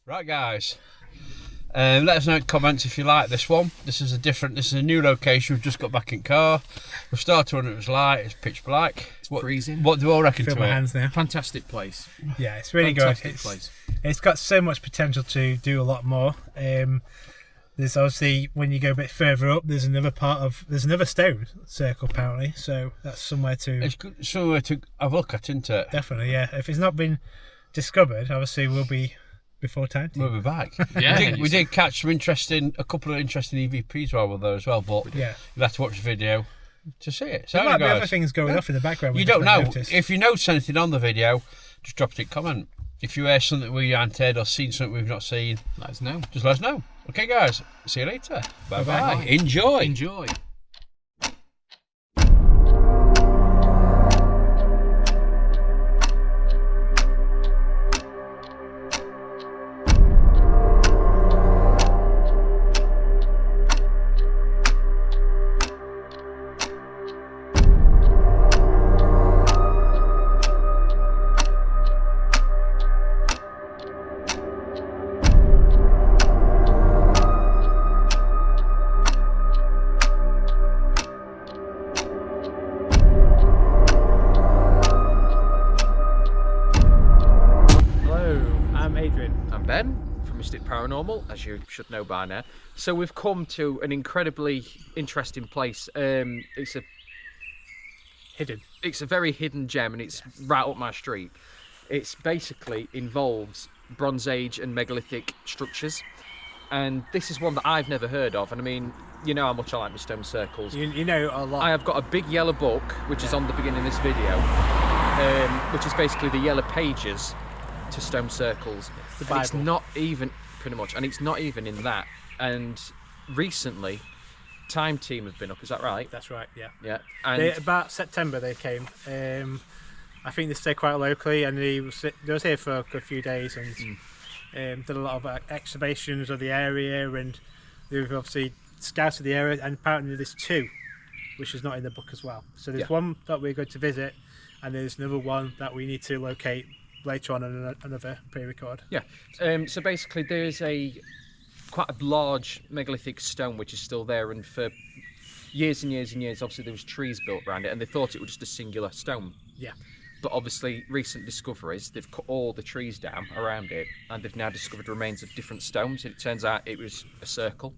Right, guys. Let us know in comments if you like this one. This is a new location. We've just got back in car. We started when it was light. It's pitch black. It's freezing. What do you all reckon Feel to my it? hands now. Fantastic place. Yeah, it's really Fantastic good. place. It's got so much potential to do a lot more. There's obviously, when you go a bit further up, there's another stone circle apparently. So that's somewhere to It's good, somewhere to have a look at, isn't it? definitely, yeah. If it's not been discovered, obviously we'll be before time. We'll be back. Yeah, we did catch a couple of interesting EVPs while we were there as well, but Yeah. you'll have to watch the video to see it. So There might be guys, other things going off in the background. we you just don't know. noticed. If you notice anything on the video, just drop it in comment. If you hear something we haven't heard or seen something we've not seen, Let us know. just let us know. Okay, guys. See you later. Bye-bye. Bye-bye. Enjoy. Enjoy. Hello, I'm Adrian. I'm Ben from Mystic Paranormal, as you should know by now. So we've come to an incredibly interesting place. It's a very hidden gem, and it's right up my street. It's basically involves Bronze Age and megalithic structures, and this is one that I've never heard of. And I mean, you know how much I like my stone circles. You know a lot. I have got a big yellow book, which is on the beginning of this video, which is basically the yellow pages to stone circles. The And it's Bible. not even, pretty much, and it's not even in that. And recently, Time Team have been up, is that right? That's right, yeah. Yeah. And About September they came. I think they stay quite locally, and they was here for a few days and did a lot of excavations of the area, and they've obviously scouted the area, and apparently there's two, which is not in the book as well. So there's Yeah. one that we're going to visit, and there's another one that we need to locate later on in another pre-record. yeah. So basically, there's quite a large megalithic stone which is still there, and for years and years and years, obviously there was trees built around it, and they thought it was just a singular stone. Yeah. But obviously, recent discoveries, they've cut all the trees down around it, and they've now discovered remains of different stones. It turns out it was a circle.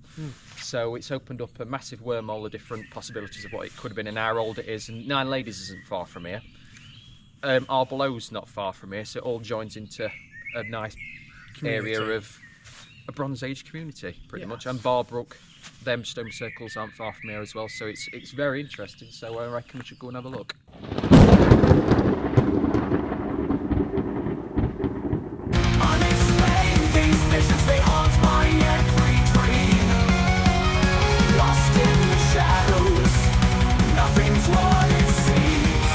So it's opened up a massive wormhole of different possibilities of what it could have been and how old it is. And Nine Ladies isn't far from here. Arbelow's not far from here, so it all joins into a nice area Community. of a Bronze Age community, pretty much. Yes. And Barbrook, them stone circles aren't far from here as well, so it's very interesting. So I reckon we should go and have a look. Unexplained things, visions they haunt my every dream. Lost in the shadows, nothing's what it seems.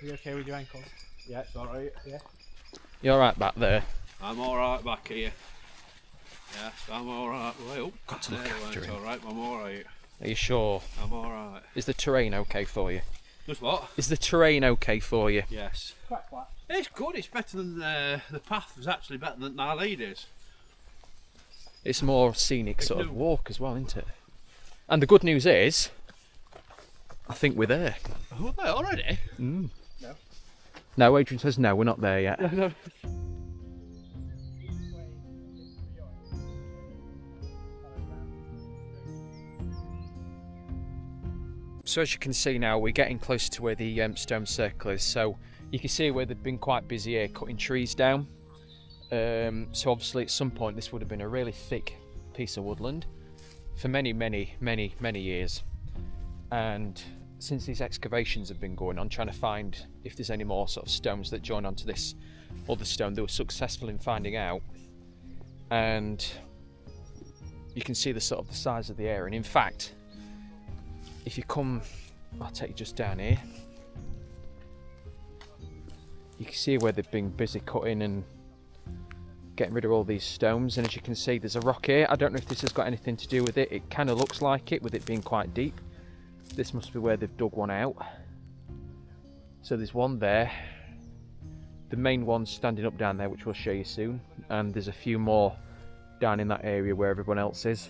Are you okay with your ankles? Yeah, it's alright. Yeah. You're all right back there. I'm alright back here. Yes, I'm alright. Wait up. Got to look There, after it's him. alright, I'm alright. Are you sure? I'm alright. Is the terrain okay for you? Just what? Is the terrain okay for you? Yes. Quite flat. It's good, it's better than the path was actually better than our ladies. It's more scenic sort of new. walk as well, isn't it? And the good news is, I think we're there. Oh, they already? No, Adrian says no, we're not there yet. So as you can see now, we're getting close to where the stone circle is. So you can see where they've been quite busy here cutting trees down. So obviously at some point this would have been a really thick piece of woodland for many years. And since these excavations have been going on, trying to find if there's any more sort of stones that join onto this other stone, they were successful in finding out. And you can see the sort of the size of the area. And in fact, if you come I'll take you just down here. You can see where they've been busy cutting and getting rid of all these stones, and as you can see there's a rock here. I don't know if this has got anything to do with it. It kind of looks like it, with it being quite deep. This must be where they've dug one out. So there's one there. The main one's standing up down there, which we'll show you soon, and there's a few more down in that area where everyone else is.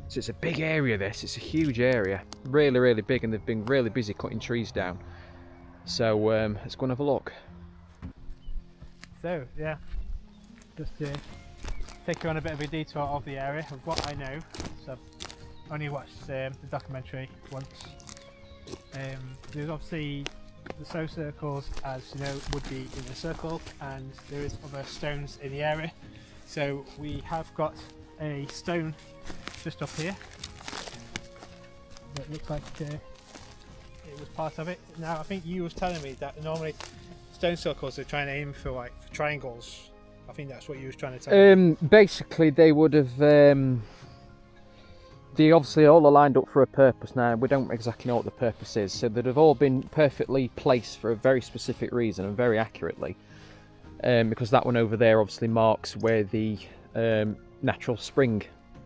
So it's a big area, this. It's a huge area, really, really big, and they've been really busy cutting trees down. So let's go and have a look. So yeah, just to take you on a bit of a detour of the area of what I know. So I've only watched the documentary once. There's obviously the stone circles, as you know, would be in a circle, and there is other stones in the area. So we have got a stone just up here that looks like it was part of it. Now I think you was telling me that normally stone circles are trying to aim for like for triangles. I think that's what you was trying to tell me. Basically they would have they obviously all are lined up for a purpose. Now we don't exactly know what the purpose is, so they'd have all been perfectly placed for a very specific reason and very accurately, because that one over there obviously marks where the natural spring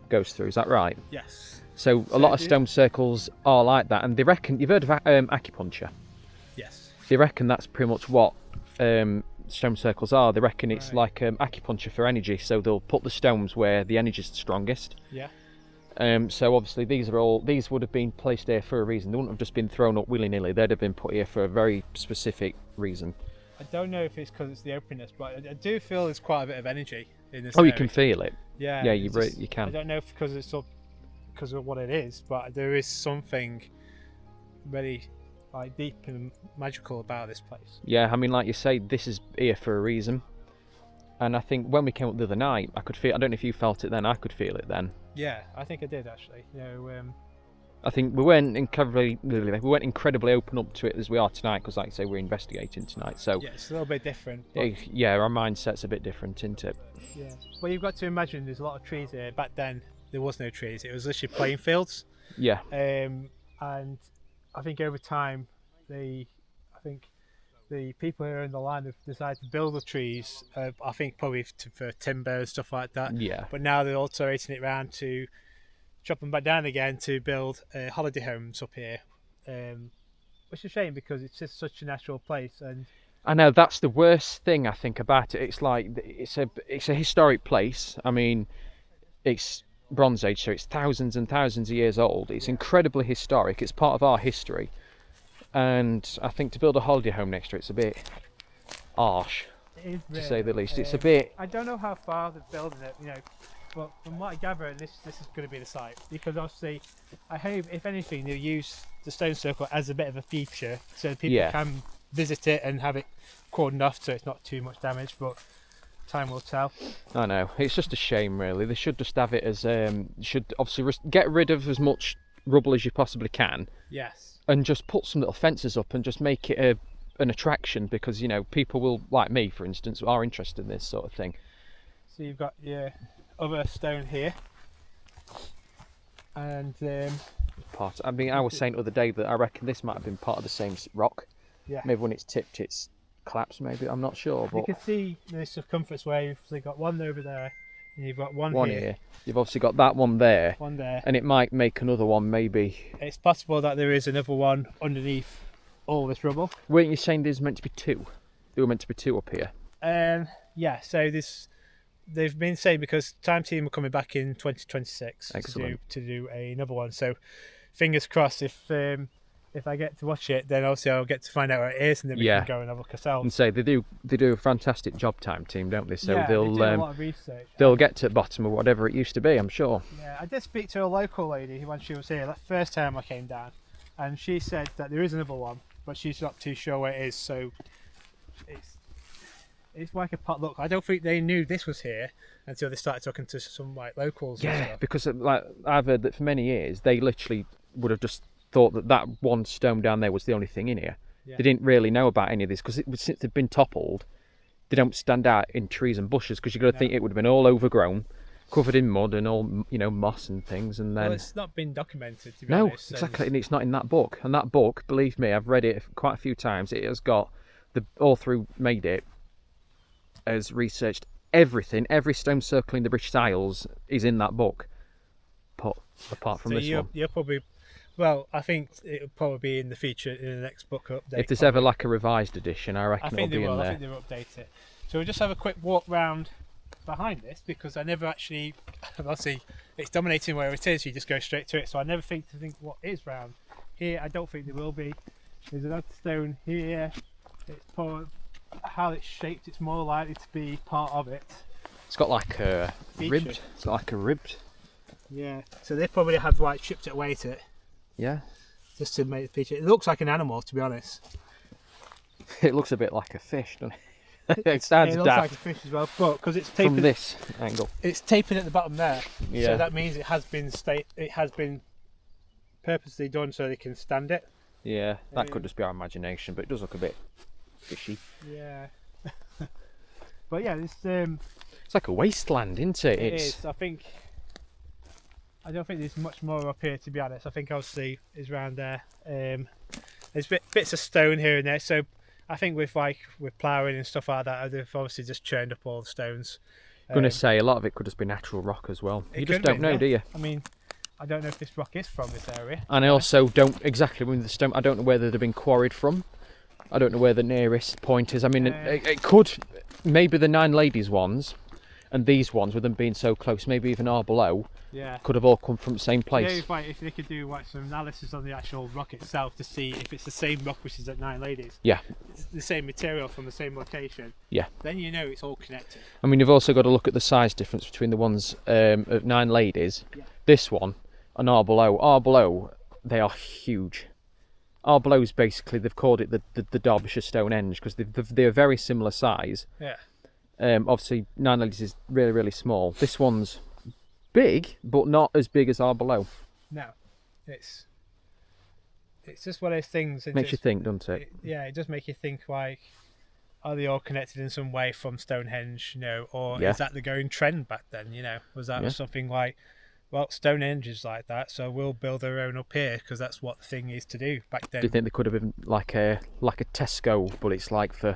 goes through. Is that right? Yes. So a lot of stone circles are like that, and they reckon, you've heard of acupuncture? Yes. They reckon that's pretty much what stone circles are. They reckon it's like acupuncture for energy, so they'll put the stones where the energy's the strongest. Yeah. So obviously these would have been placed here for a reason. They wouldn't have just been thrown up willy-nilly. They'd have been put here for a very specific reason. I don't know if it's because it's the openness, but I do feel there's quite a bit of energy in this Oh, area. you can feel it. Yeah. Yeah, it's just- you can. I don't know if because it's because of what it is, but there is something really like deep and magical about this place. Yeah, I mean, like you say, this is here for a reason. And I think when we came up the other night, I could feel. I don't know if you felt it then. I could feel it then. Yeah, I think I did actually. You know, I think we weren't incredibly open up to it as we are tonight, because, like I say, we're investigating tonight. So yeah, it's a little bit different. But, yeah, our mindset's a bit different, isn't it? yeah, well, you've got to imagine there's a lot of trees here. Back then, there was no trees. It was literally plain fields. Yeah. And I think over time, the people here in the land have decided to build the trees. I think probably for timber and stuff like that. Yeah. But now they're alterating it around to chop them back down again to build holiday homes up here, which is a shame because it's just such a natural place. And I know that's the worst thing I think about it. It's like it's a historic place. I mean, it's Bronze Age, so it's thousands and thousands of years old. It's incredibly historic. It's part of our history, and I think to build a holiday home next to it's a bit harsh, it is to say the really, least. It's a bit. I don't know how far they're building it, you know, but from what I gather, this is going to be the site, because obviously, I hope if anything they'll use the stone circle as a bit of a feature, so people can visit it and have it cordoned off so it's not too much damage. But time will tell. I know, it's just a shame really. They should just have it as should obviously get rid of as much rubble as you possibly can. Yes. And just put some little fences up and just make it an attraction, because you know people will, like me for instance, are interested in this sort of thing. So you've got your other stone here, and I mean, I was saying the other day that I reckon this might have been part of the same rock. yeah, Maybe when it's tipped, it's collapsed. Maybe, I'm not sure. you But can see the circumference where you've got one over there, and you've got one here, here, you've obviously got that one there, one there. and it might make another one. Maybe. It's possible that there is another one underneath all this rubble. Weren't you saying there's meant to be two? There were meant to be two up here. Yeah, so they've been saying, because Time Team are coming back in 2026 Excellent. to do another one. So fingers crossed, if I get to watch it, then obviously I'll get to find out where it is, and then we can go and have a look ourselves. And say they do a fantastic job, Time Team, don't they? So yeah, they'll they do a lot of research. they'll get to the bottom of whatever it used to be, I'm sure. Yeah, I did speak to a local lady when she was here, the first time I came down, and she said that there is another one, but she's not too sure where it is. So it's like a potluck. I don't think they knew this was here until they started talking to some like locals. and Yeah, stuff. because like I've heard that for many years they literally would have just thought that one stone down there was the only thing in here. Yeah. They didn't really know about any of this, because since they've been toppled, they don't stand out in trees and bushes, because you've got to think it would have been all overgrown. covered in mud and all, you know, moss and things, and then... Well, it's not been documented, to be No, honest. exactly, and it's not in that book. And that book, believe me, I've read it quite a few times. It has got all through made it has researched everything. Every stone circle in the British Isles is in that book, apart from So this one. you're probably, well, I think it'll probably be in the future in the next book update. If there's ever like a revised edition, I reckon I it'll think they be in will. I there. think they'll update it. So we'll just have a quick walk round behind this, because I never actually, obviously it's dominating where it is, you just go straight to it, so I never think what is round here. I don't think there will be. There's another stone here. It's probably how it's shaped, it's more likely to be part of it. It's got like a Feature. ribbed. It's got like a ribbed. Yeah, so they probably have like chipped it away to it Yeah. just to make the feature. It looks like an animal, to be honest. It looks a bit like a fish, doesn't it? It sounds It looks daft like a fish as well, but because it's from tapered, this angle. it's tapered at the bottom there. Yeah. So that means it has been purposely done so they can stand it. Yeah, that could just be our imagination, but it does look a bit fishy. Yeah. But yeah, it's It's like a wasteland, isn't it? it is. I don't think there's much more up here, to be honest. I think obviously is around there. There's bits of stone here and there. So I think with ploughing and stuff like that, they've obviously just churned up all the stones. I'm gonna say a lot of it could just be natural rock as well. It You just could don't be, know, yeah. do you? I mean, I don't know if this rock is from this area. And I also don't exactly with the stone. I don't know whether they've been quarried from. I don't know where the nearest point is. I mean, it could maybe the Nine Ladies ones, and these ones with them being so close, maybe even Arborough, Yeah. could have all come from the same place. Yeah, if they could do some analysis on the actual rock itself to see if it's the same rock which is at Nine Ladies, Yeah, it's the same material from the same location, yeah. then you know it's all connected. I mean, you've also got to look at the size difference between the ones of Nine Ladies, Yeah. this one, and Arborough. Arborough, they are huge. Arborough's basically, they've called it the Derbyshire Stonehenge because they're very similar size. Yeah. Obviously, Nine Ladies is really, really small. This one's big, but not as big as Arborough. No, it's just one of those things. Makes you think, doesn't it? Yeah, it does make you think, like, are they all connected in some way from Stonehenge, you know, or Yeah. is that the going trend back then, you know? Was that Yeah. something like, well, Stonehenge is like that, so we'll build our own up here because that's what the thing is to do back then. Do you think they could have been like a Tesco, but it's like for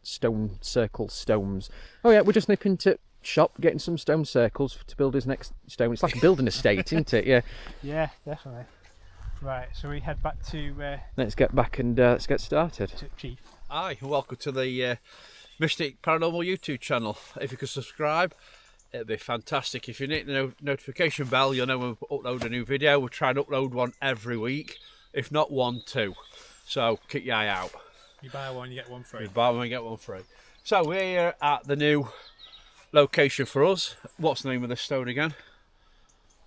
stone circle stones? Oh yeah, we're just nipping to shop, getting some stone circles to build his next stone. It's like a building estate, isn't it? Yeah. Yeah, definitely. Right, so we head back to Let's get back and let's get started. Chief. Hi, welcome to the Mystic Paranormal YouTube channel. If you could subscribe, it'd be fantastic. If you hit the notification bell, you'll know when we upload a new video. We'll try and upload one every week, if not 1, 2. So keep your eye out. You buy one, you get one free. You buy one, get one free. So we're here at the new location for us. What's the name of this stone again?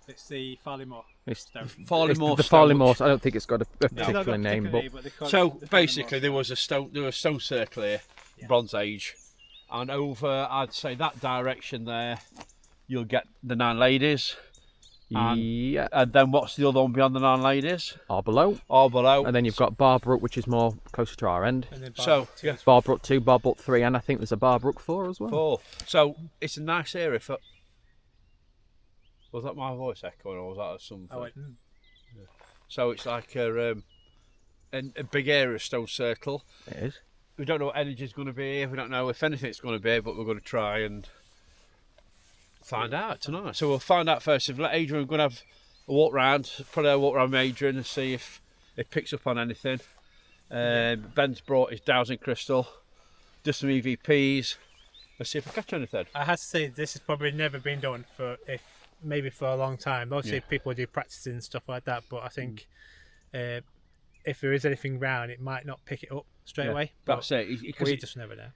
It's the Farleymore It's stone. Farleymore the stone. Farleymore. I don't think it's got a It's not got particular a name, particular but they call So it the basically, Farleymore there was a stone circle here, Yeah. Bronze Age, and over, I'd say that direction there, you'll get the Nine Ladies. yeah, And then what's the other one beyond the Nine Ladies? Arborough. Arborough. And then you've got Barbrook, which is more closer to our end. And then So, Barbrook too. yeah. Barbrook 2, Barbrook 3, and I think there's a Barbrook 4 as well. 4. So it's a nice area for. Was that my voice echoing, or was that something? I went, So it's like a big area of stone circle. It is. We don't know what energy's going to be here. We don't know if anything's going to be here, but we're going to try and find out tonight. So we'll find out first. If let Adrian, we're going to have a walk round, probably a walk around with Adrian and see if it picks up on anything. Ben's brought his dowsing crystal, do some EVPs. Let's see if we catch anything. I had to say this has probably never been done maybe for a long time. Obviously, Yeah. people do practicing and stuff like that, but I think if there is anything round, it might not pick it up straight away. That's But it. Because we just never know.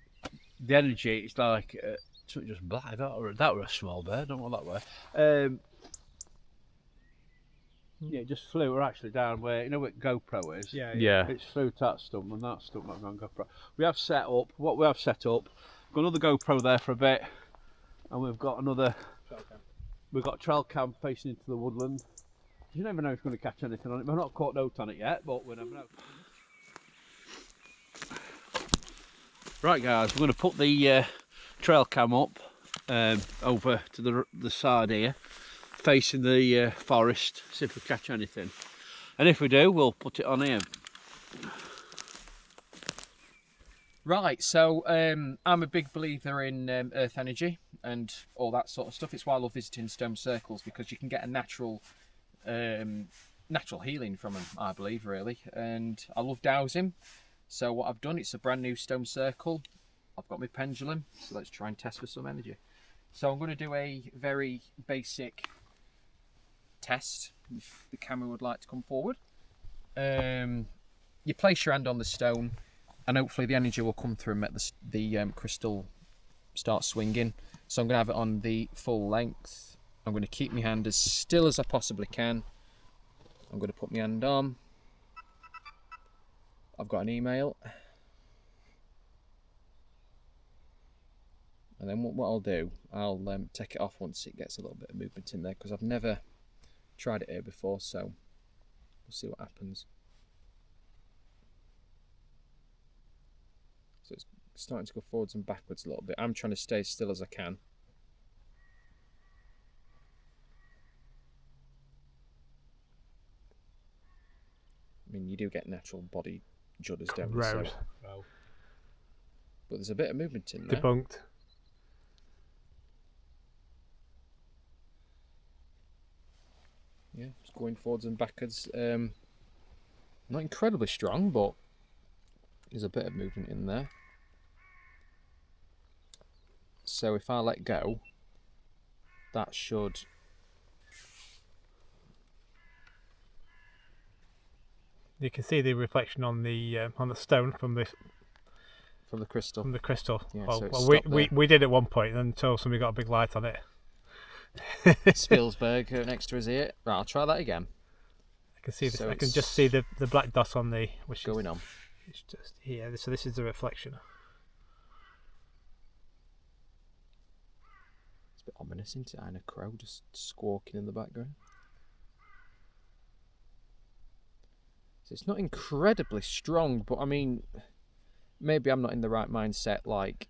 the energy, it's like something just black. That were a small bird. Don't want that way. Yeah, it just flew. We're actually down where, you know what GoPro is. Yeah. It's flew to that stump and that stump might be on GoPro. We have set up what we have set up. Got another GoPro there for a bit, and we've got another. We've got trail cam facing into the woodland. You never know if we're going to catch anything on it. We've not caught note on it yet, but we never know. Right, guys, we're going to put the trail cam up over to the side here, facing the forest, see if we catch anything. And if we do, we'll put it on here. Right, so I'm a big believer in earth energy and all that sort of stuff. It's why I love visiting stone circles, because you can get a natural healing from them, I believe, really. And I love dowsing. So what I've done, it's a brand new stone circle. I've got my pendulum, so let's try and test for some energy. So I'm going to do a very basic test, if the camera would like to come forward. You place your hand on the stone, and hopefully the energy will come through and make the crystal start swinging. So I'm going to have it on the full length. I'm going to keep my hand as still as I possibly can. I'm going to put my hand on. I've got an email. And then what I'll do, I'll take it off once it gets a little bit of movement in there, because I've never tried it here before, so we'll see what happens. So it's starting to go forwards and backwards a little bit. I'm trying to stay as still as I can. I mean, you do get natural body judders, don't you? Road. But there's a bit of movement in there. Debunked. Yeah, it's going forwards and backwards. Not incredibly strong, but there's a bit of movement in there. So if I let go, that should... You can see the reflection on the stone from the crystal. crystal. Yeah, well, so it's well, stopped we did at one point until somebody got a big light on it. Spielberg next to his ear. Right, I'll try that again. I can see this. So I can it's just see the black dot on the which going on. It's just here. So this is the reflection. It's a bit ominous, isn't it? And a crow just squawking in the background. So it's not incredibly strong, but I mean, maybe I'm not in the right mindset like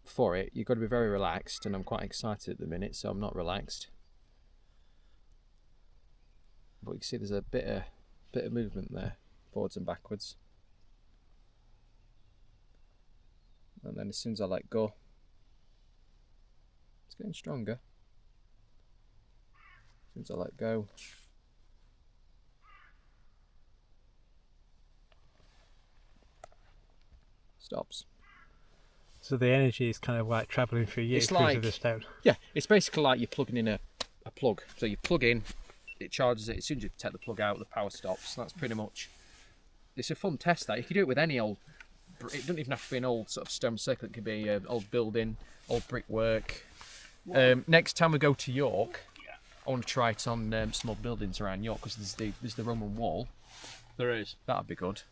for it. You've got to be very relaxed, and I'm quite excited at the minute, so I'm not relaxed. But you can see there's a bit of movement there, forwards and backwards. And then as soon as I let go, it's getting stronger. As soon as I let go, stops. So the energy is kind of like travelling through you, It's through like- to the stone. Yeah, it's basically like you're plugging in a plug. So you plug in, it charges it. As soon as you take the plug out, the power stops. That's pretty much... It's a fun test, that. You can do it with any old... It doesn't even have to be an old sort of stone circle. It could be an old building, old brickwork. Next time we go to York, I want to try it on some old buildings around York, because there's the Roman wall. There is. That'd be good.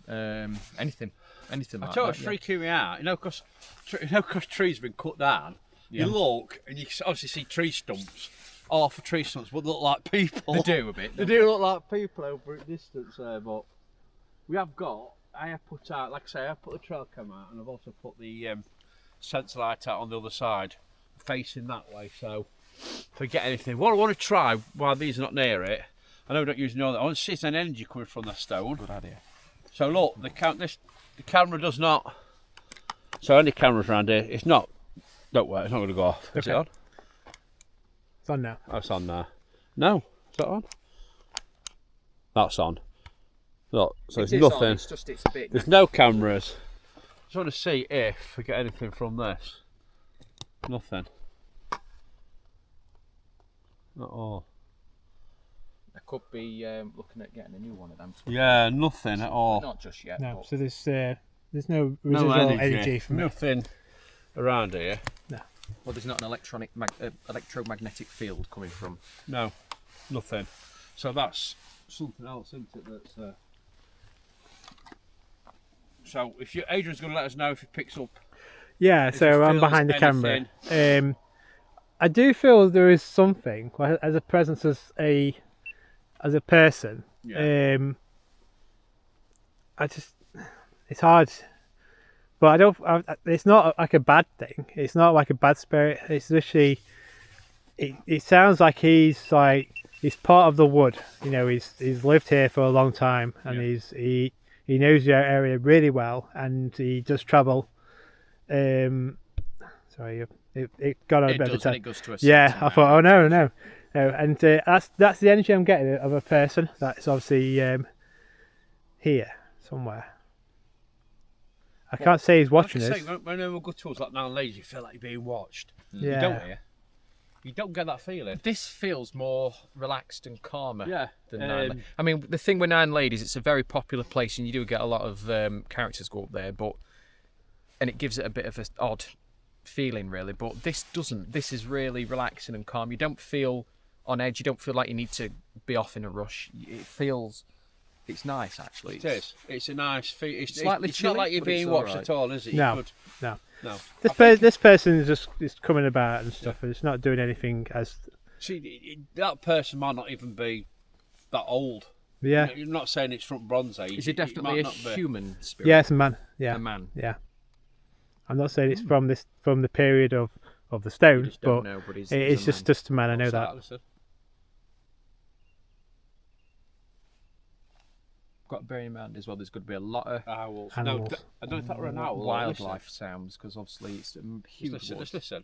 Anything I like tell you that. what's freaking me out. You know, because trees have been cut down. Yeah. You look and you can obviously see tree stumps. Half of tree stumps would look like people. They do a bit. They do look like people over at distance there, but we have got. I have put out, like I say, I have put the trail cam out, and I've also put the sensor light out on the other side, facing that way. So if I get anything, what I want to try while these are not near it, I know we don't usually know that. I want to see if there's any energy coming from that stone. Good idea. So look, the camera does not. So any cameras around here, it's not. Don't worry, it's not going to go off. Is it Okay. on? It's on now. Oh, it's on there. No, is that on? That's on. Look, so there's nothing. It's just it's a bit. There's no cameras. Just want to see if we get anything from this. Nothing. Not all. I could be looking at getting a new one of them. Yeah, nothing at all. Not just yet. No, but so there's no residual energy from it. Nothing around here. well, there's not an electromagnetic field coming from. No, nothing. So that's something else, isn't it? That's. So if Adrian's going to let us know if he picks up. Yeah, If so it I'm feels behind the camera. I do feel there is something like, as a presence as a person. Yeah. It's hard. but I don't. It's not like a bad thing. It's not like a bad spirit. It's literally. It sounds like he's part of the wood. You know, he's lived here for a long time, and he knows the area really well, and he does travel. Sorry, it got on a It bit of a does, time. and it goes to a Yeah, certain I thought, oh amount. no, and that's the energy I'm getting of a person that's obviously here somewhere. I can't say he's watching like I us. say, when we go towards like Nine Ladies, you feel like you're being watched. Yeah. You don't hear. You don't get that feeling. This feels more relaxed and calmer. Yeah. Than I mean, the thing with Nine Ladies, it's a very popular place, and you do get a lot of characters go up there, and it gives it a bit of an odd feeling, really. But this doesn't. This is really relaxing and calm. You don't feel on edge. You don't feel like you need to be off in a rush. It feels. It's nice, actually. It is. It's a nice feel. It's Slightly it's not chilly, like you're but it's being watched alright. at all, is it? No. Good. No. No. This person is just coming about and stuff, and it's not doing anything as. See, that person might not even be that old. Yeah. You're not saying it's from Bronze Age. Is it definitely might a not be. human spirit? Yeah, it's a man. Yeah. A man. Yeah. I'm not saying it's from the period of the stone, just don't but know, but he's it's a just a man. I know What's that. Listen? Got to bear in mind as well. There's going to be a lot of Owls. Animals. No, I don't know if that were an owl. or wildlife sounds because obviously it's a huge Listen. wood. Let's listen.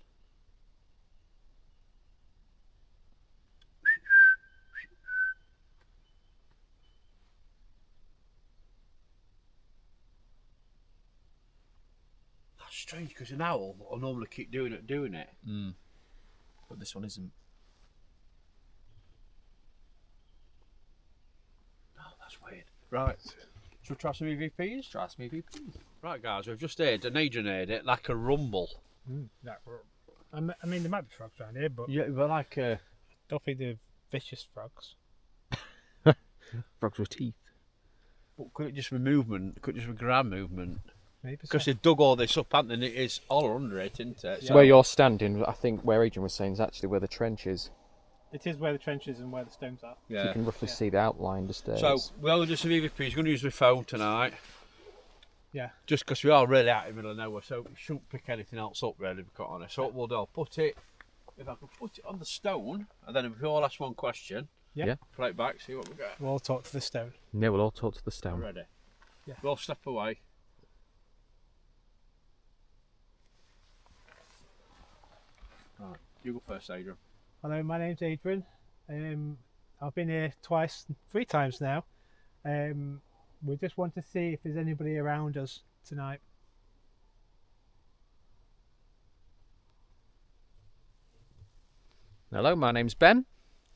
That's strange because an owl will normally keep doing it. But this one isn't. Oh, that's weird. Right. Should we try some EVPs? Try some EVPs. Right, guys, we've just heard, and Adrian heard it, like a rumble. I mean, there might be frogs around here, but Yeah, but like a... don't think they're vicious frogs. Frogs with teeth. But could it just be movement? Could it just be ground movement? Maybe Because they've dug all this up, haven't they? It is all under it, isn't it? So where you're standing, I think where Adrian was saying is actually where the trench is. It is where the trench is and where the stones are. You yeah. can roughly see the outline just there. So, we're going to do some EVPs. We're going to use my phone tonight. Yeah. Just because we are really out in the middle of nowhere, so we shouldn't pick anything else up, really, to be quite honest. So what we'll do, I'll put it... If I can put it on the stone, and then if we all ask one question... Yeah. Play it back, see what we get. We'll all talk to the stone. Yeah, we'll all talk to the stone. Ready? Yeah. We'll step away. Right, you go first, Adrian. Hello, my name's Adrian. I've been here three times now. We just want to see if there's anybody around us tonight. Hello, my name's Ben.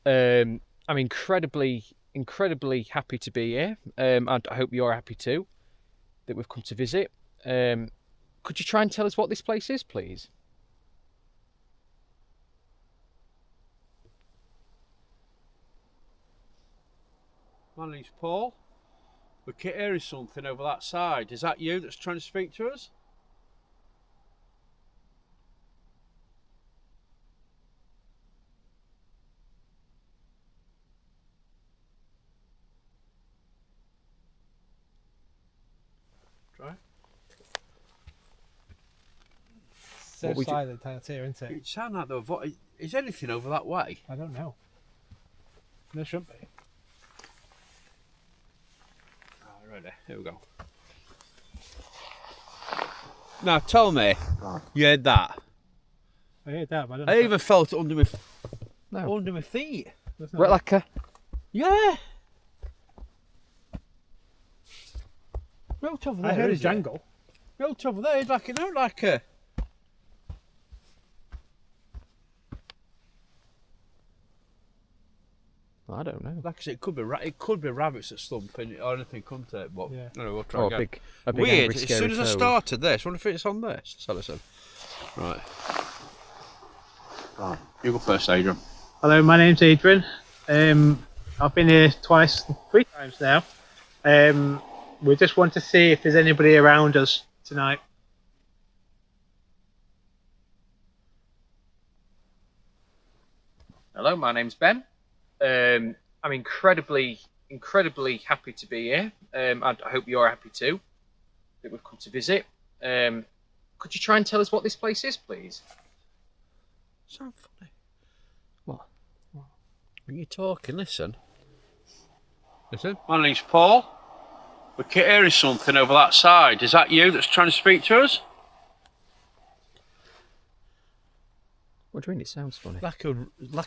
I'm incredibly happy to be here. And I hope you're happy too that we've come to visit. Could you try and tell us what this place is, please? My name's Paul. We keep hearing something over that side. Is that you that's trying to speak to us? Try. So What would you- silent out here, isn't it? It sounds like the voice. Is anything over that way? I don't know. There shouldn't be. Ready, here we go. Now tell me, you heard that? I heard that, but I don't know. I even felt it under my No. under my feet. There's no- Right, like a... Yeah. Right over there. I heard a isn't it? jangle. Right over there, it's like you know, like a. I don't know. Like I said, it could be rabbits that's thumping or anything, couldn't it? But Yeah. no, we'll try Oh, again. a big Weird. angry, As scary soon as I toad. started this, I wonder if it's on this. So listen. Right. You go first, Adrian. Hello, my name's Adrian. I've been here three times now. We just want to see if there's anybody around us tonight. Hello, my name's Ben. I'm incredibly happy to be here. And I hope you're happy too that we've come to visit. Could you try and tell us what this place is, please? Sound funny. What? When you're talking, listen. Listen. My name's Paul. We're hearing something over that side. Is that you that's trying to speak to us? What do you mean? It sounds funny. Like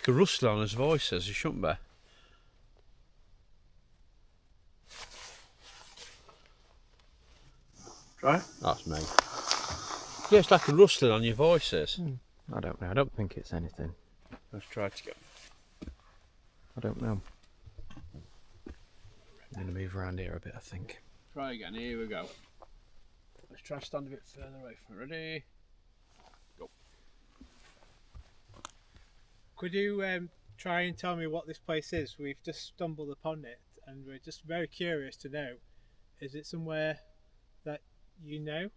a rustling on his voices. It shouldn't be. Right? That's me. Yeah, it's like a rustling on your voices. I don't know. I don't think it's anything. Let's try it again. I don't know. I'm going to move around here a bit, I think. Try again. Here we go. Let's try to stand a bit further away from it. Ready? Go. Could you try and tell me what this place is? We've just stumbled upon it and we're just very curious to know. Is it somewhere that you know?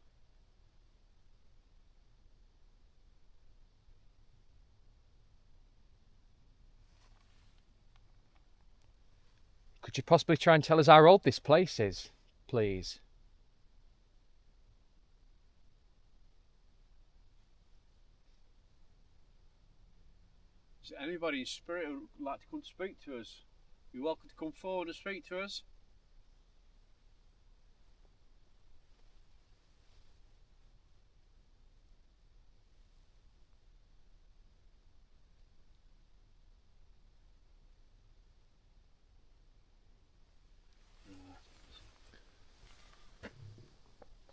Could you possibly try and tell us how old this place is, please? Is there anybody in spirit who would like to come speak to us? You're welcome to come forward and speak to us.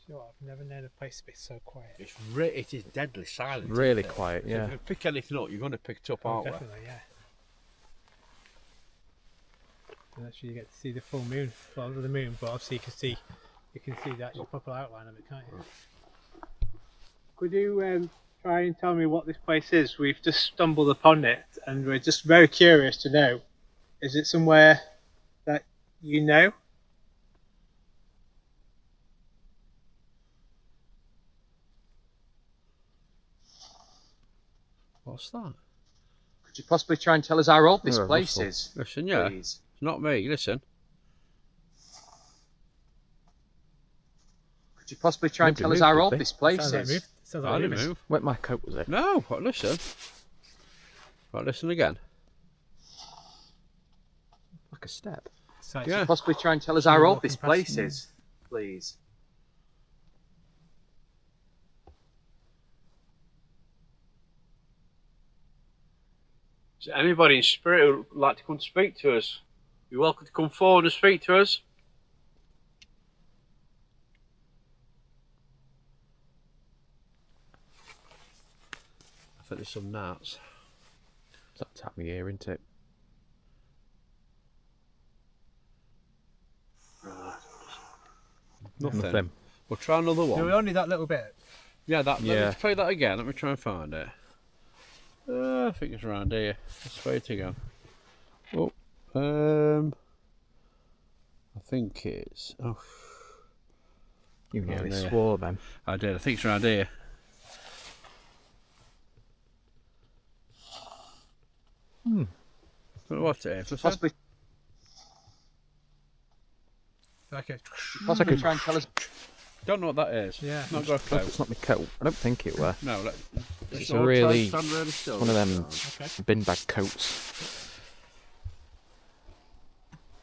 You know what, I've never known a place to be so quiet. It is deadly silent. Really isn't it? quiet, yeah. If you pick anything up, you're going to pick it up, aren't we? Definitely, yeah. And actually, you get to see the full moon, well, the moon, but obviously you can see the actual proper outline of it, can't you? Could you try and tell me what this place is? We've just stumbled upon it, and we're just very curious to know. Is it somewhere that you know? What's that? Could you possibly try and tell us how old this Oh, place Russell. is, Listen, yeah. please? It's not me, listen. Could you possibly try and Nobody tell us moved, how did old they? this place Sounds like is, move. Sounds I like didn't move. move. Wet my coat, was it? No, what, listen. Right, listen again. Like a step. So it's- Yeah. Possibly try and tell us Someone how old walking this past place me. is, please. Is there anybody in spirit who would like to come to speak to us? You're welcome to come forward and speak to us. I think there's some gnats. It's that time of year, isn't it? Nothing. We'll try another No, one. we only that little bit. Yeah, that. Yeah. Let's play that again. Let me try and find it. I think it's around here. Let's play it again. Oh, I think it's. Oh, You nearly there. swore then. I did. I think it's around here. Don't know what it is. Listen. Possibly, Okay. possibly try and tell us. Don't know what that is. Yeah. Not got a clue. It's not my coat. I don't think it were. No, It's a really, stand really still. one of them Okay. bin bag coats.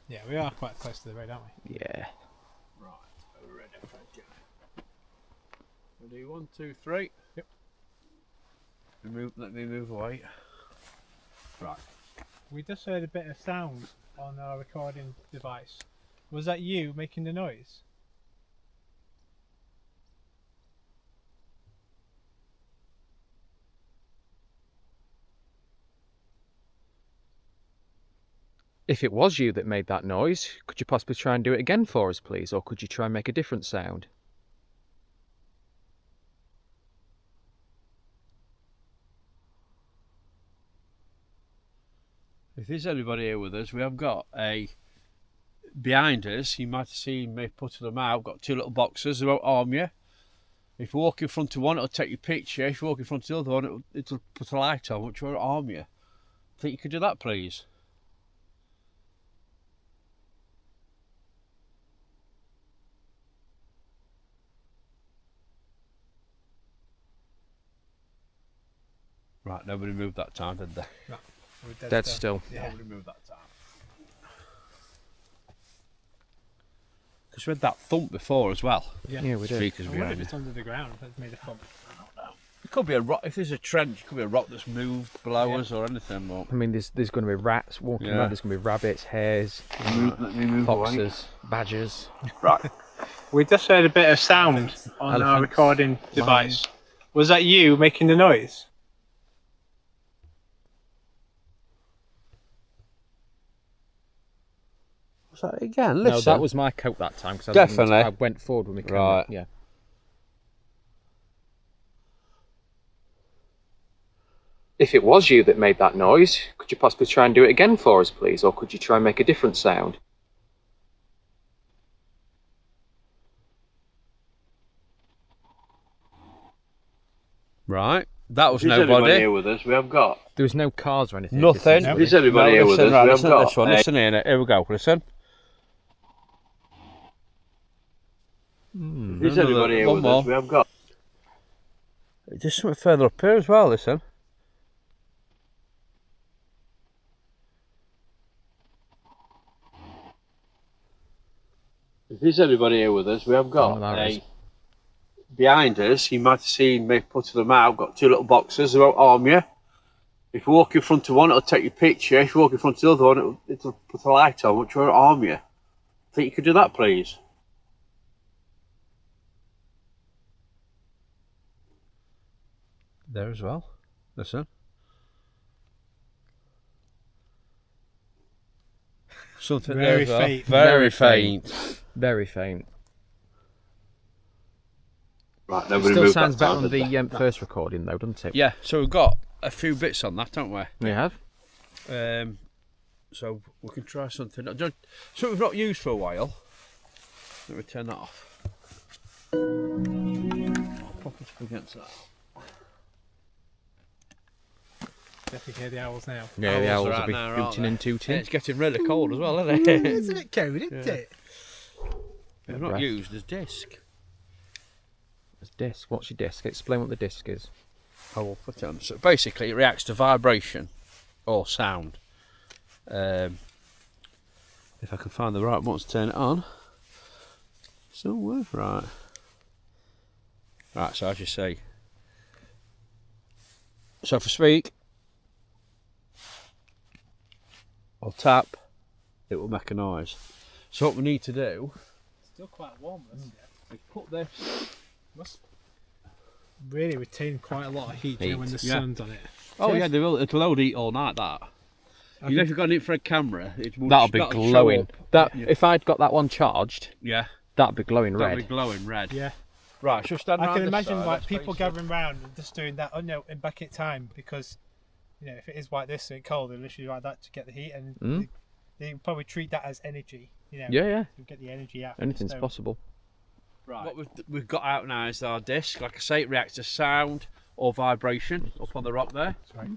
Yeah, we are quite close to the road, aren't we? Yeah. Ready, 1, 2, 3. Yep. Let me move away. Right. We just heard a bit of sound on our recording device. Was that you making the noise? If it was you that made that noise, could you possibly try and do it again for us, please? Or could you try and make a different sound? If there's anybody here with us, we have got a behind us. You might have seen me putting them out. Got 2 little boxes. They won't harm you. If you walk in front of one, it'll take your picture. If you walk in front of the other one, it'll put a light on, which won't harm you. Think you could do that, please? Right, nobody moved that time, did they? We're Dead still. Yeah. Nobody moved that time. Because we had that thump before as well. Yeah. Yeah, we did. Speakers I wonder behind if me. it's under the ground that's made a thump. It could be a rock. If there's a trench, it could be a rock that's moved below Yeah. us or anything. But I mean, there's going to be rats walking Yeah. around. There's going to be rabbits, hares, let me move foxes, badgers. Right. We just heard a bit of sound on our Elephants, recording device. Was that you making the noise? Was that again? No, that was my coat that time because Definitely. I went forward with my camera. Right. Yeah. If it was you that made that noise, could you possibly try and do it again for us, please? Or could you try and make a different sound? Right. That was Is anybody nobody. here with us? We have got. There was no cars or anything. Nothing. This Is everybody here with listen, us? right, We have listen to got. this one. Listen here. Here we go. Listen. Is everybody here One with more. us? We have got. Just something further up here as well. Listen. Is everybody here with us? We have got. Oh, there is. Behind us, you might have seen me putting them out. Got two little boxes. They won't harm you. If you walk in front of one, it'll take your picture. If you walk in front of the other one, it'll put a light on, which won't harm you. Think you could do that, please? There as well. Listen. Something there Very as well. faint. Very Very faint. Very faint. Right, It nobody still moved sounds that better time, on did they? the first recording, though, doesn't it? Yeah. So we've got a few bits on that, don't we? We have. So we can try something. Something we've not used for a while. Let me turn that off. I'll pop it up against that. Definitely hear the owls now. Yeah, the Owls owls are will out be now, aren't hooting they? and Yeah, tooting. it's getting really cold as well, isn't it? Isn't it cold, isn't it? We've not breath. used as disc. There's disc. What's your disc? Explain what the disc is. I will put it on. So basically, it reacts to vibration or sound. If I can find the right one to turn it on. Somewhere, right. Right, so as you say. So if I speak, or tap, it will make a noise. So what we need to do Still quite warm, this. is put this. Must really retain quite a lot of heat, Heat, when the yeah. sun's on it. Oh yeah, they will. It'll hold heat all night. That. You know, if you've got an infrared camera, it will. That'll be show glowing. up. That if I'd got that one charged, Yeah. that'd be glowing That'll red. be glowing red. Yeah. Right, so stand I round can this imagine side, like let's people face it. gathering round and just doing that. Oh no, and back at time because if it is like this and cold, they literally like that to get the heat, and they probably treat that as energy. Yeah, yeah. to get the energy out. from the Anything's stone. possible. Right. What we've got out now is our disc. Like I say, it reacts to sound or vibration up on the rock there. Right.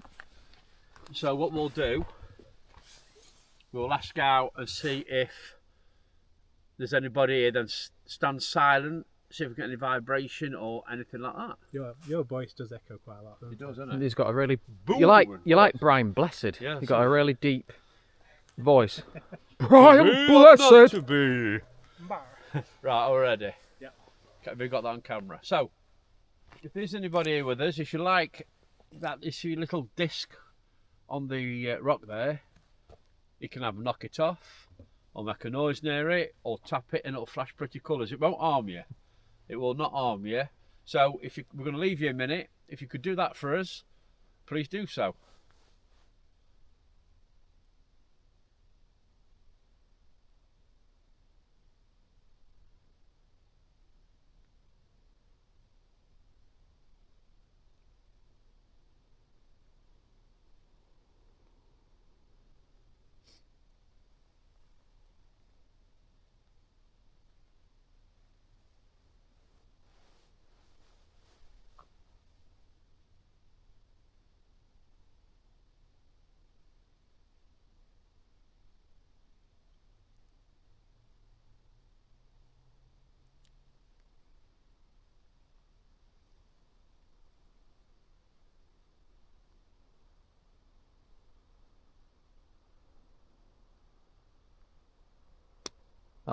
So what we'll do, we'll ask out and see if there's anybody here. Then stand silent, see if we get any vibration or anything like that. Your voice does echo quite a lot. Doesn't It does, doesn't it? He's got a really. Boom. You like Brian Blessed. Yeah, You've got so- a really deep voice. Brian Blessed. To be. Right, already. Yeah. Okay, we've got that on camera. So, if there's anybody here with us, if you like that issue little disc on the rock there, you can have knock it off, or make a noise near it, or tap it and it'll flash pretty colours. It won't harm you. It will not harm you. So, we're going to leave you a minute. If you could do that for us, please do so.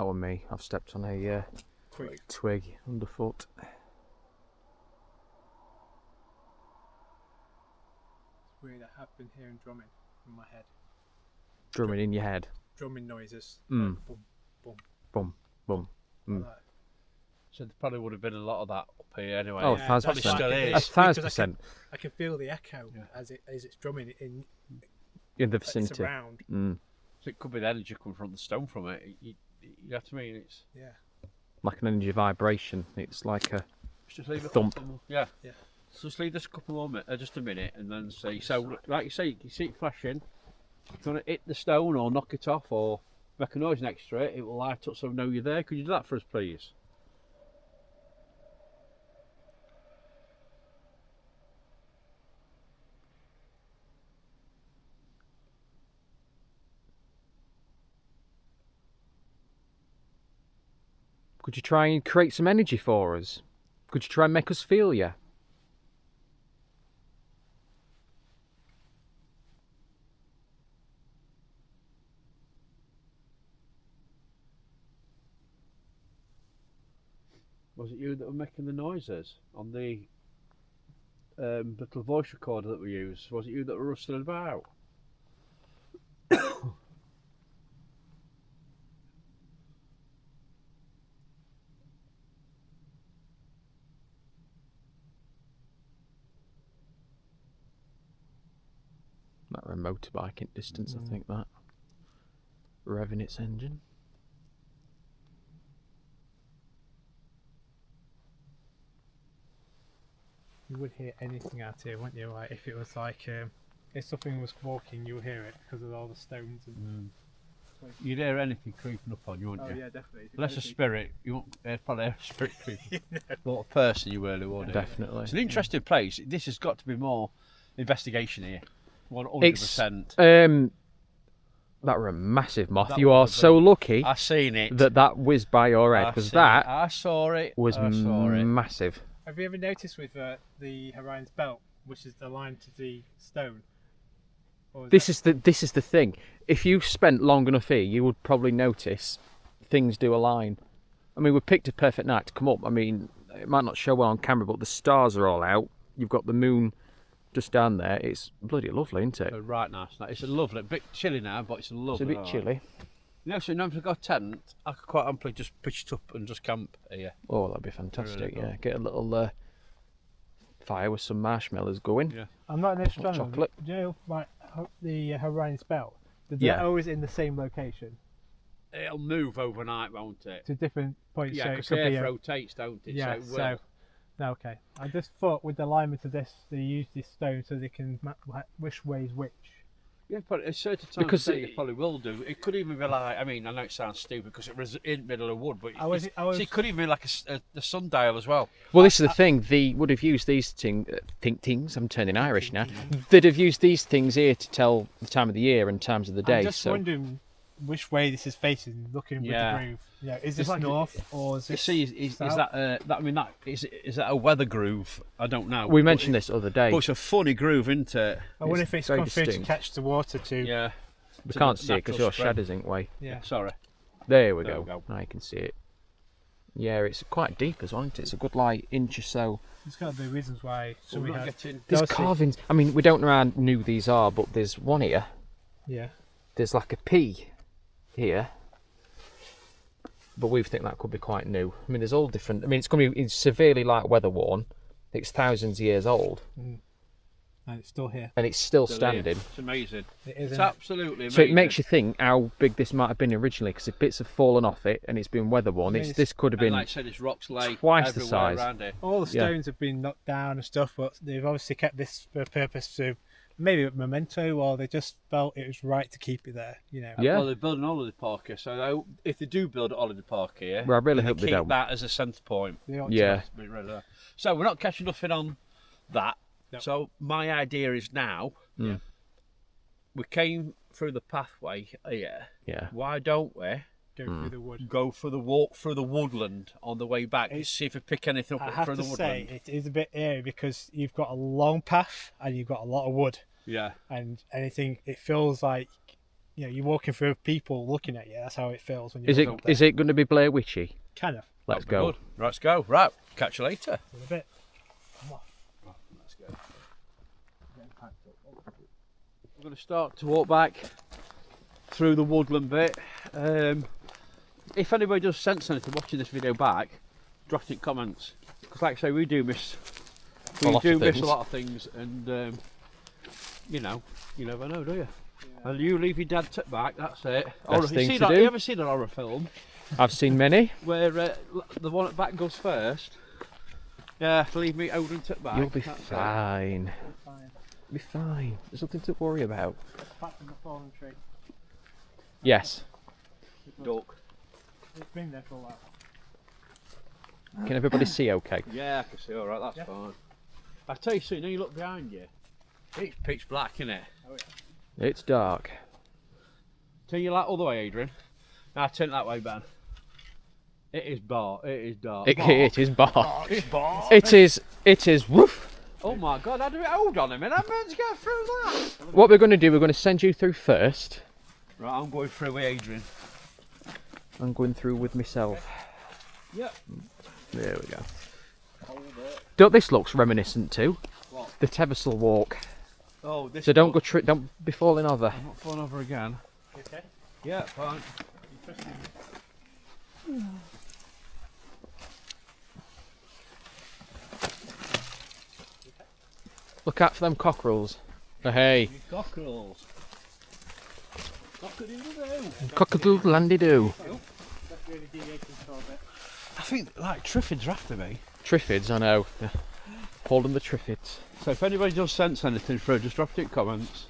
That was me. I've stepped on a twig underfoot. Weird, I have been hearing drumming in my head. Drumming in your head. Drumming noises. Mm. Like boom, boom. Boom, boom. Like that. So there probably would have been a lot of that up here anyway. Oh, Yeah, 1,000%. Probably still is. That's Because 1,000% I can feel the echo as it's drumming in in the it's vicinity. around. Mm. So it could be the energy coming from the stone from it. You know what I mean? It's Yeah. Like an energy vibration. It's like a just leave a thump. couple more- Yeah. Yeah. So just leave this a couple more minutes, just a minute, and then see. So, like you say, you see it flashing. If you want to hit the stone or knock it off or make a noise next to it, it will light up so we know you're there. Could you do that for us, please? Could you try and create some energy for us? Could you try and make us feel you? Was it you that were making the noises on the little voice recorder that we use? Was it you that were rustling about? That were a motorbike in distance, I think that. Revving its engine. You would hear anything out here, wouldn't you? Like if it was like if something was walking, you would hear it because of all the stones and. You'd hear anything creeping up on you, wouldn't Oh you? yeah, definitely. Unless a spirit, you won't probably hear a spirit creeping. Not a person, you really would. Definitely. It's an interesting place. This has got to be more investigation here. 100%. It's that were a massive moth. That You are was a so lucky I seen it. that whizzed by your head, I because seen it. that I saw it. was I saw it. massive. Have you ever noticed with the Orion's belt, which is the line to the stone? Or This is the thing. If you spent long enough here, you would probably notice things do align. I mean, we picked a perfect night to come up. I mean, it might not show well on camera, but the stars are all out. You've got the moon just down there. It's bloody lovely, isn't it? Right nice. It's a lovely, bit chilly now, but it's a lovely. It's a bit night. chilly. You know, so if I've got a tent, I could quite amply just pitch it up and just camp here. Oh, that'd be fantastic. cool. Yeah, get a little fire with some marshmallows going. Yeah. I'm not an astronomer. chocolate. Do you know like the Orion's belt? Is Yeah. that always in the same location It'll move overnight, won't it? to different points? Yeah, so it because could be Earth a, rotates, don't it? yeah. So, it will. So no, okay. I just thought with the alignment of this, they use this stone so they can map which way is which. Yeah, but at certain times Because they probably will do. It could even be like, I mean, I know it sounds stupid because it was in the middle of wood, but I was- it could even be like the sundial as well. Well, this is the thing. They would have used these things. I'm turning Irish now. They'd have used these things here to tell the time of the year and times of the day. I'm just so wondering which way this is facing, looking Yeah. with the groove. Yeah, is this like a- north or is You this? see, is south? that I mean, is that a weather groove? I don't know. we But mentioned this other day. But it's a funny groove, isn't it? I wonder it's if it's very come through to distinct. catch the water too. Yeah. We to can't the see it because natural your spread. shadow's in way. Yeah. Sorry. There we There go. we go. Now you can see it. Yeah, it's quite deep as well, isn't it? It's a good like inch or so. There's got to be reasons why We're somebody not had. getting. There's Darcy. carvings. I mean, we don't know how new these are, but there's one here. Yeah. There's like a P here. But we think that could be quite new. I mean, there's all different. I mean, it's severely like weather worn. It's thousands of years old, And it's still here. and it's still Still here. standing. It's amazing. It is. It's isn't it? absolutely amazing. So it makes you think how big this might have been originally, because if bits have fallen off it and it's been weather worn, I mean, this could have And been. like I said, there's rocks lay twice the everywhere size. around here. All the Yeah. stones have been knocked down and stuff, but they've obviously kept this for a purpose to maybe a memento, or they just felt it was right to keep it there. You know. Yeah. Well, they're building a holiday park here, so if they do build a holiday park here, Well, I really then hope they keep don't. that as a centre point. They ought to. Yeah. Be really nice. So we're not catching nothing on that. No. So my idea is now, Mm. we came through the pathway here. Yeah. Why don't we Go through the wood. go for the walk through the woodland on the way back? It's- See if we pick anything I up have through to the say, woodland. it is a bit eerie because you've got a long path and you've got a lot of wood, Yeah. and anything. It feels like you know, you're walking through people looking at you. That's how it feels when you're Is it up there. is it going to be Blair Witchy? Kind of. Let's That'll go. be good. Right, let's go. Right, catch you later. In a bit. Let's go. We're going to start to walk back through the woodland bit. If anybody does sense anything watching this video back, drop it in comments. Because like I say, we do miss A lot of a things. lot of things, and you know, you never know, do you? And you leave your dad back. That's it. Best thing to do. You ever seen an horror film I've seen many. where the one at back goes first? Yeah, leave me Odin took back. You'll be That's it. fine. Fine. Be fine. There's nothing to worry about. Apart from the fallen tree. Yes. Duck. It's been there for a while. Can everybody see okay? Yeah, I can see. All right, that's Yeah. fine. I tell you something. You look behind you. It's pitch black, isn't it? Oh yeah. It's dark. Turn your light all the way, Adrian. Now turn it that way, Ben. It is dark. It is dark. It is bar. It's dark. It is woof. Oh my God! I do it. Hold on a minute. I'm meant to get through that. What we're going to do, we're going to send you through first. Right, I'm going through with Adrian. I'm going through with myself. Yep. There we go. Don't this looks reminiscent to What? the Teversal walk. Oh, this. So don't go don't be falling over. I'm not falling over again. Okay. Yeah, fine. Interesting. Look out for them cockerels. Oh, hey, Cockerels. Cock-a-doodle-doo. cockadoodle landy do. That's really deviating for a bit. I think like Triffids are after me. Triffids, I know. Hold them the Triffids. So if anybody does sense anything through, just drop it in comments.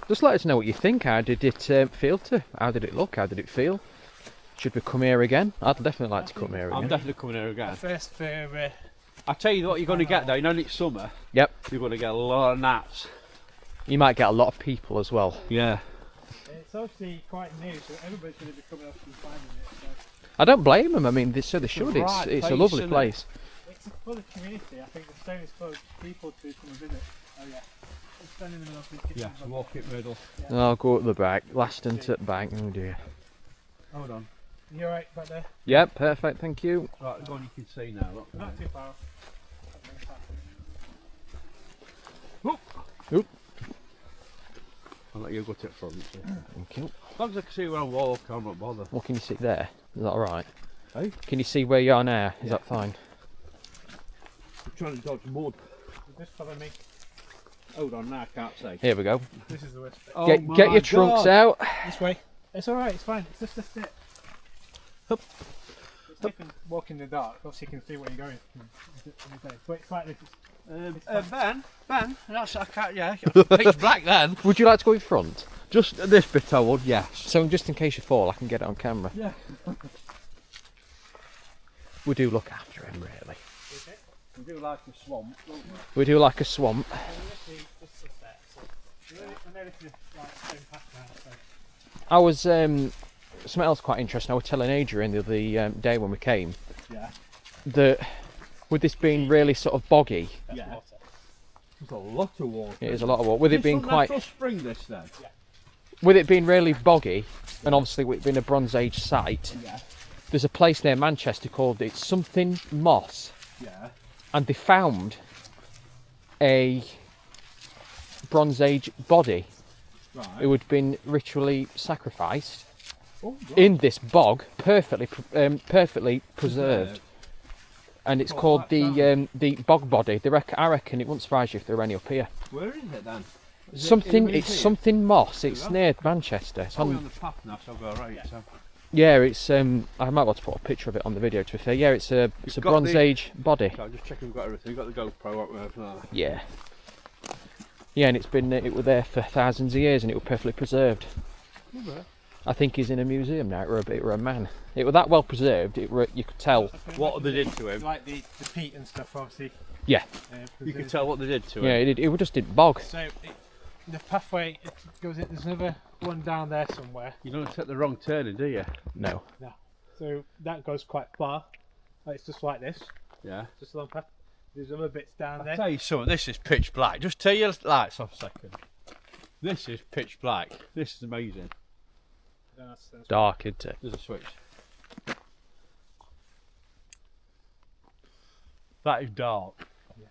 Just let us know what you think. How did it feel to? How did it look? How did it feel? Should we come here again? I'd definitely like to come here I'm again. definitely coming here again. First for I tell you what, you're going to get though. You know, it's summer. Yep. You're going to get a lot of gnats. You might get a lot of people as well. Yeah. it's obviously quite new, so everybody's going to be coming up and finding it. So I don't blame them. I mean, they should. the right It's a place, lovely isn't it? place. it's a full of community. I think the stone is full of people to come and visit. Oh yeah. It's standing in the middle of the kitchen. Yeah. So walk it middle. I'll go at the back. Last and to the back. Oh dear. Hold on. You alright back there? Yep, perfect. Thank you. Right, go on. You can see now. Look. Not too far off. I'll let you go to it front. So. Thank you. As long as I can see where I walk, I'm not bothered. What can you see there? Is that all right? Hey? Can you see where you are now? Is that fine? I'm trying to dodge mud. Just follow me. Hold on, now I can't see. Here we go. This is the worst bit. Oh Get my your trunks God. out. This way. It's alright, it's fine. It's just a step. Hup. It's different walking in the dark. Obviously you can see where you're going. But it's like this. Ben, that's I can't. Yeah, pitch black then. Would you like to go in front? Just this bit, I would. Yes. So just in case you fall, I can get it on camera. Yeah. We do look after him, really. We do like a swamp, don't we? We do like a swamp. Literally just a step. So I know this is like stone path now. So I was something else quite interesting. I was telling Adrian the other day when we came Yeah. that with this being really sort of boggy, that's Yeah. water. There's a lot of water. it is a lot of water. With it being quite, spring this then. with it being really boggy, and obviously with it being a Bronze Age site, Yeah. there's a place near Manchester called it's something Moss, Yeah. and they found a Bronze Age body Right. who had been ritually sacrificed Oh, right. in this bog, perfectly preserved. And it's Oh, called that's the bog body. I reckon it wouldn't surprise you if there were any up here. Where is it then? Is it Something. in the It's museum? something Moss. It's Yeah. near Manchester. It's Oh, we're on, on the path now, so I'll go right. So. yeah, it's. I might want to put a picture of it on the video. To be fair, yeah, it's a got Bronze the- Age body. So I'm just checking we've got everything. We've got the GoPro up there. No. Yeah. Yeah, and it's been. It was there for thousands of years, and it was perfectly preserved. I think he's in a museum now. It were a man. It was that well preserved. You could tell. What they did to him. Like the peat and stuff, obviously. Yeah. You can tell what they did to him. Yeah, it just did bog. So the pathway it goes. There's another one down there somewhere. You don't take the wrong turning, do you? No. So that goes quite far. It's just like this, Yeah. just a long path. There's other bits down I'll there. tell you something, this is pitch black. Just turn your lights off a second. This is pitch black. This is amazing. Dark, isn't it? There's a switch. That is dark. Yeah.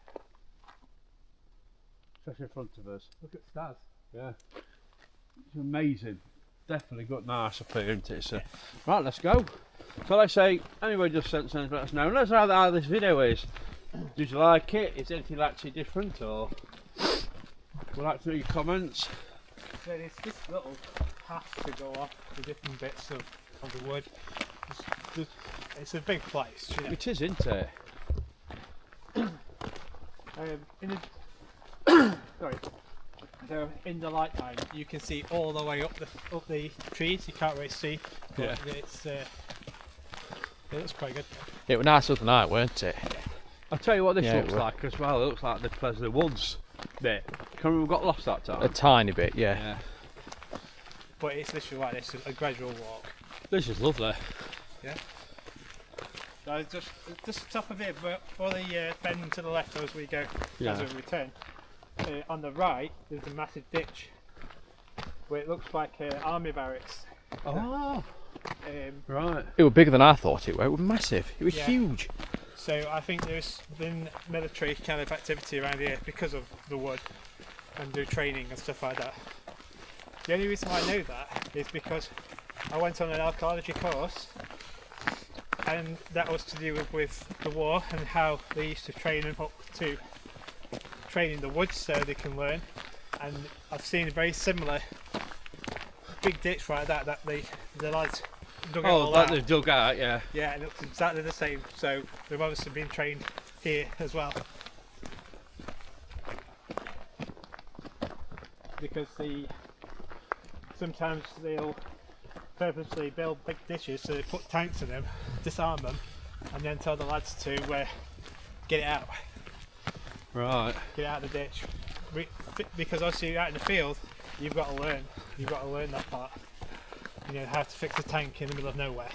Especially in front of us. Look at stars. Yeah. It's amazing. Definitely got nice up here, isn't it? So, right, let's go. So like I say, anyway, just sent something, let us know. Let us know how this video is. Did you like it? Is anything actually different, or we'd like to know your comments. So it's this little path to go off the different bits of the wood. It's a big place. You know. It is, isn't it? In the sorry. So in the light time, you can see all the way up the trees. You can't really see, but Yeah. it looks quite good. It was nice other night, weren't it? I'll tell you what this Yeah, it looks will. like as well. It looks like the Pleasure Woods bit. Can we got lost that time? A tiny bit, yeah. Yeah. But it's literally like this, a gradual walk. This is lovely. So just top of it, but for the bend to the left as we go, Yeah. as we return. On the right, there's a massive ditch where it looks like army barracks. Oh, right. It was bigger than I thought it was. It was massive. It was Yeah. huge. So I think there's been military kind of activity around here because of the wood and do training and stuff like that. The only reason I know that is because I went on an archaeology course, and that was to do with the war and how they used to train them up to training the woods so they can learn. And I've seen a very similar big ditch like that the lads dug it Oh, all that out. they've dug out, yeah. Yeah, and it looks exactly the same. So they've obviously been trained here as well. Because sometimes they'll purposely build big ditches so they put tanks in them, disarm them, and then tell the lads to get it out. Right. Get it out of the ditch. Because obviously out in the field, you've got to learn. You've got to learn that part. You know how to fix a tank in the middle of nowhere,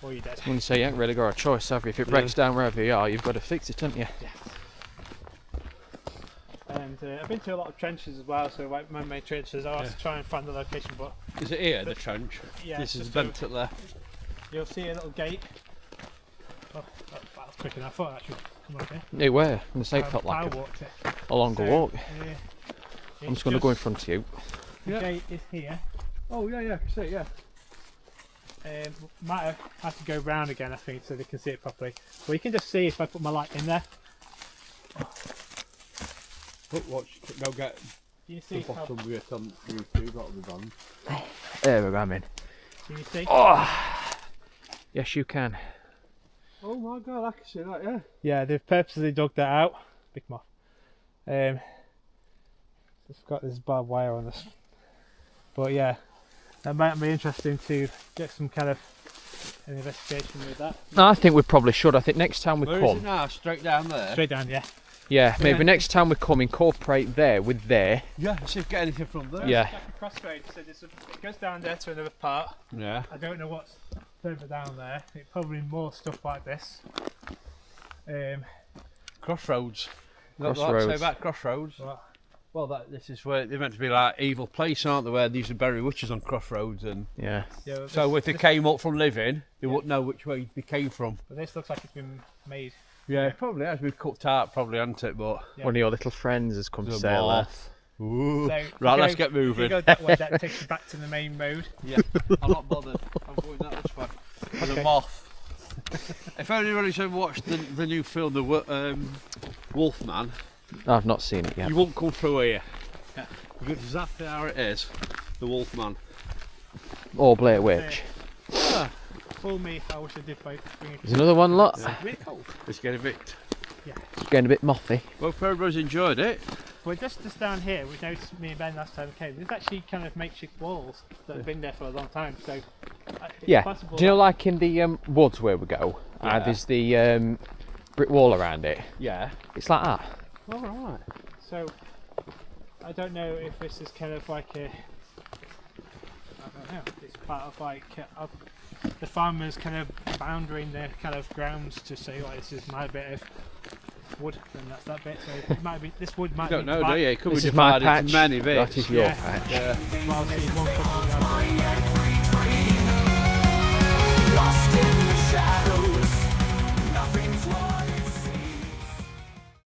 or you're dead. When you say you ain't really got a choice, have you? If it breaks down wherever you are, you've got to fix it, haven't you? And I've been to a lot of trenches as well, so like man-made trenches. I was to try and find the location, but Is it here, the trench? yeah, This is just bent at there. you'll see a little gate. Oh, that was quick enough. I thought that should come up here. It were. And the same felt I like walked it. a longer So, walk. it's I'm just going to go in front of you. The Yeah. gate is here. Oh, yeah, yeah, I can see it, yeah. Might have to go round again, I think, so they can see it properly. Well, you can just see if I put my light in there. Look, watch, go get Can you the see? How, bottom of it on YouTube, that'll be done. There we go, I'm in. can you see? Oh! Yes, you can. Oh my god, I can see that, yeah. Yeah, they've purposely dug that out. Big moth. It's got this barbed wire on this. But yeah, that might be interesting to get some kind of an investigation with that. No, I think we probably should. I think next time we Where is it come, now? Straight down there? Straight down, yeah. yeah, maybe next time we come, incorporate there with there. Yeah, see if we get anything from there. Yeah. It's like a crossroad, so it goes down there to another part. Yeah. I don't know what's further down there. It probably more stuff like this. Crossroads. Crossroads. Say about Crossroads. What? Well, this is where they're meant to be like evil place, aren't they? Where they used to bury witches on Crossroads, and Yeah. Yeah, so if they came up from living, they wouldn't know which way they came from. but this looks like it's been made. Yeah, it probably has been cut out, probably, hasn't it? But Yeah. One of your little friends has come to There's a say hello. moth. Ooh. So if you Right, let's go- get moving. If you go that way, that takes you back to the main road. Yeah, I'm not bothered. I'm going that this way. There's Okay. a moth. If anybody's ever watched the new film, Wolfman, I've not seen it yet. you won't come through here. Yeah. Because exactly how it is, the Wolfman. Or Blair Witch. Fool me, I wish I did bring There's another one, lot. It's really cold. Let's get a bit. It's getting a bit mothy. Well, if everybody's enjoyed it, Well, just down here, we noticed, me and Ben last time we came, there's actually kind of makeshift walls that have been there for a long time, so it's Yeah. possible Do you know, that- like in the woods where we go, Yeah. there's the brick wall around it. yeah. It's like that. All right. So, I don't know if this is kind of like a, I don't know, it's part of like the farmers kind of boundarying their kind of grounds to say, like, this is my bit of wood, and that's that bit. So it might be this wood might You don't be know, do you? It could This be is my divided patch. into many bits. That is your Yeah. patch. Yeah. Well, I've seen one couple of